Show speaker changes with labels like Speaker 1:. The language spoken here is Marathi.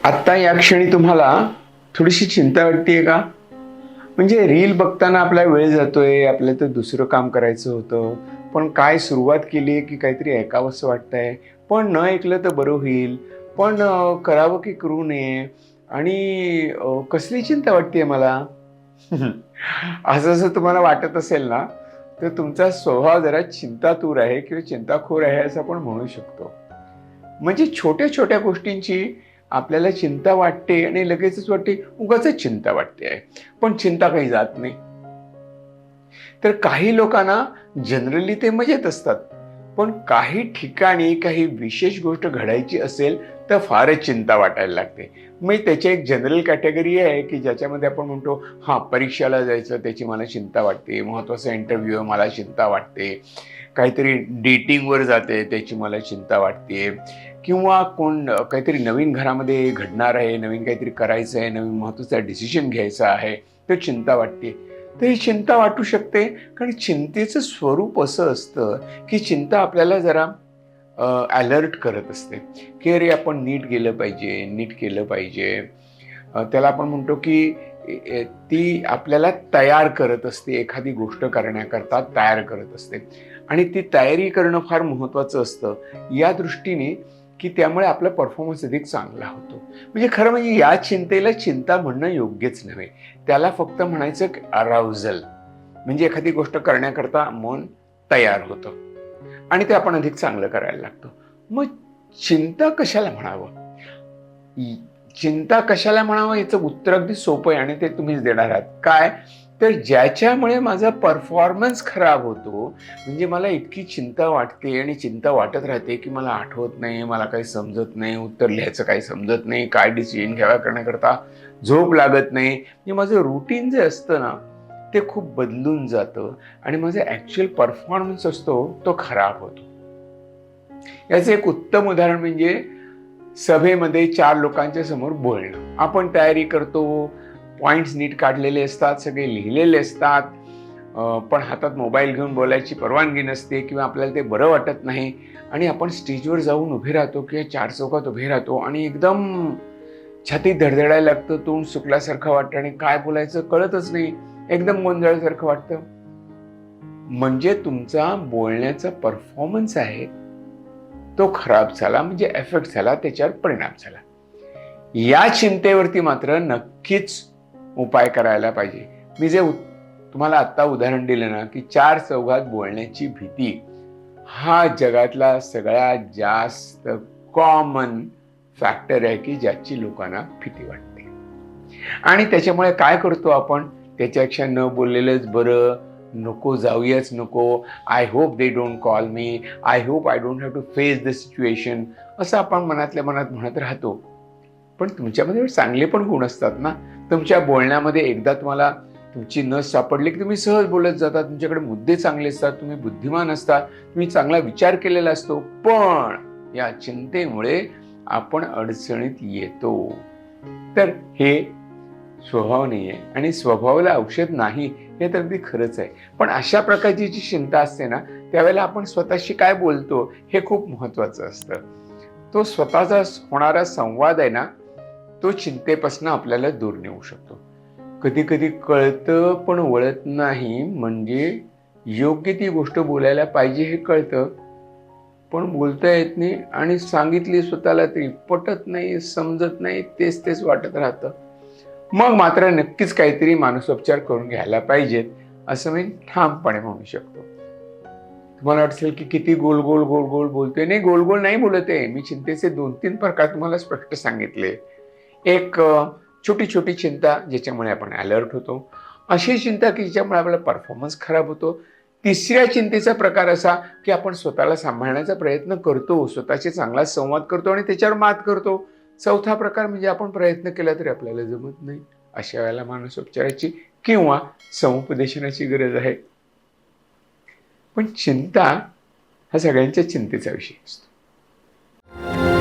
Speaker 1: आत्ता या क्षणी तुम्हाला थोडीशी चिंता वाटतेय का? म्हणजे रील बघताना आपला वेळ जातोय, आपल्याला तर दुसरं काम करायचं होतं. पण काय सुरुवात केली आहे की काहीतरी ऐकावंसं वाटतंय. पण न ऐकलं तर बरं होईल. पण करावं की करू नये? आणि कसली चिंता वाटतेय मला? असं जर तुम्हाला वाटत असेल ना, तर तुमचा स्वभाव जरा चिंतातूर आहे किंवा चिंताखोर आहे असं आपण म्हणू शकतो. म्हणजे छोट्या-छोट्या गोष्टींची आपल्याला चिंता वाटते आणि लगेचच वाटते, उगाचच चिंता वाटते आहे. पण चिंता काही जात नाही. तर काही लोकांना जनरली ते मजेत असतात. पण काही ठिकाणी काही विशेष गोष्ट घडायची असेल, तर फारच चिंता वाटायला लागते. मग त्याची एक जनरल कॅटेगरी आहे, की ज्याच्यामध्ये आपण म्हणतो, हां, परीक्षेला जायचं त्याची मला चिंता वाटते, महत्त्वाचा इंटरव्ह्यू आहे मला चिंता वाटते, काहीतरी डेटिंगवर जाते त्याची मला चिंता वाटते किंवा काहीतरी नवीन घरामध्ये घडणार आहे, नवीन काहीतरी करायचं आहे, नवीन महत्त्वाचा डिसिजन घ्यायचा आहे, तर चिंता वाटते. तर ही चिंता वाटू शकते, कारण चिंतेचं स्वरूप असं असतं, की चिंता आपल्याला जरा अलर्ट करत असते, की अरे आपण नीट गेलं पाहिजे, नीट केलं पाहिजे. त्याला आपण म्हणतो, की ती आपल्याला तयार करत असते, एखादी गोष्ट करण्याकरता तयार करत असते आणि ती तयारी करणं फार महत्त्वाचं असतं. या दृष्टीने, की त्यामुळे आपला परफॉर्मन्स अधिक चांगला होतो. म्हणजे खरं म्हणजे या चिंतेला चिंता म्हणणं योग्यच नव्हे. त्याला फक्त म्हणायचं अराउझल, म्हणजे एखादी गोष्ट करण्याकरता मन तयार होतं आणि ते आपण अधिक चांगलं करायला लागतो. मग चिंता कशाला म्हणावं? चिंता कशाला म्हणावं याचं उत्तर अगदी सोपं आहे आणि ते तुम्हीच देणार आहात. काय? तर ज्याच्यामुळे माझा परफॉर्मन्स खराब होतो, म्हणजे मला इतकी चिंता वाटते आणि चिंता वाटत राहते, की मला आठवत नाही, मला काही समजत नाही, उत्तर लिहायचं काही समजत नाही, काय डिसिजन घ्यावा करण्याकरता झोप लागत नाही. म्हणजे माझं रुटीन जे असतं ना, ते खूप बदलून जातं आणि माझा ॲक्चुअल परफॉर्मन्स असतो तो खराब होतो. याचं एक उत्तम उदाहरण म्हणजे सभेमध्ये 4 लोकांच्या समोर बोलणं. आपण तयारी करतो, पॉइंट्स नीट काढलेले असतात, सगळे लिहिलेले असतात. पण हातात मोबाईल घेऊन बोलायची परवानगी नसते किंवा आपल्याला ते बरं वाटत नाही आणि आपण स्टेजवर जाऊन उभे राहतो किंवा चार चौकात उभे राहतो आणि एकदम छातीत धडधडायला लागतं, तोंड सुकल्यासारखं वाटतं आणि काय बोलायचं कळतच नाही. एकदम गोंधळल्यासारखं वाटतं. म्हणजे तुमचा बोलण्याचा परफॉर्मन्स आहे, तो खराब झाला म्हणजे इफेक्ट झाला, त्याच्यावर परिणाम झाला. या चिंतेवरती मात्र नक्कीच उपाय करायला पाहिजे. मी जे तुम्हाला आत्ता उदाहरण दिलं ना, की चार चौघात बोलण्याची भीती हा जगातला सगळ्यात जास्त कॉमन फॅक्टर आहे, की ज्याची लोकांना भीती वाटते. आणि त्याच्यामुळे काय करतो आपण? त्याच्यापेक्षा न बोललेलंच बरं, नको जाऊयाच नको, I hope they don't call me, I hope I don't have to face the situation, असं आपण मनातल्या मनात म्हणत राहतो. पण तुमच्यामध्ये चांगले पण गुण असतात ना. तुमच्या बोलण्यामध्ये एकदा तुम्हाला तुमची नस सापडली, की तुम्ही सहज बोलत जाता. तुमच्याकडे मुद्दे चांगले असतात, तुम्ही बुद्धिमान असता, तुम्ही चांगला विचार केलेला असतो. पण या चिंतेमुळे आपण अडचणीत येतो. तर हे स्वभाव नाही आहे आणि स्वभावाला औषध नाही, हे तर अगदी खरंच आहे. पण अशा प्रकारची जी चिंता असते ना, त्यावेळेला आपण स्वतःशी काय बोलतो हे खूप महत्त्वाचं असतं. तो स्वतःचा होणारा संवाद आहे ना, तो चिंतेपासून आपल्याला दूर नेऊ शकतो. कधी-कधी कळतं पण वळत नाही, म्हणजे योग्य ती गोष्ट बोलायला पाहिजे हे कळतं, पण बोलता येत नाही आणि सांगितली स्वतःला तरी पटत नाही, समजत नाही, तेच वाटत राहतं. मग मात्र नक्कीच काहीतरी मानसोपचार करून घ्यायला पाहिजेत, असं मी ठामपणे म्हणू शकतो. तुम्हाला वाटेल की किती गोल-गोल बोलतोय. नाही, गोल-गोल नाही बोलत आहे. मी चिंतेचे 2-3 प्रकार तुम्हाला स्पष्ट सांगितले. एक छोटी-छोटी चिंता ज्याच्यामुळे आपण अलर्ट होतो. अशी चिंता की ज्याच्यामुळे आपला परफॉर्मन्स खराब होतो. तिसऱ्या चिंतेचा प्रकार असा, की आपण स्वतःला सांभाळण्याचा प्रयत्न करतो, स्वतःशी चांगला संवाद करतो आणि त्याच्यावर मात करतो. चौथा प्रकार म्हणजे आपण प्रयत्न केला तरी आपल्याला जमत नाही. अशा वेळेला मानसोपचाराची किंवा समुपदेशनाची गरज आहे. पण चिंता हा सगळ्यांच्या चिंतेचा विषय असतो.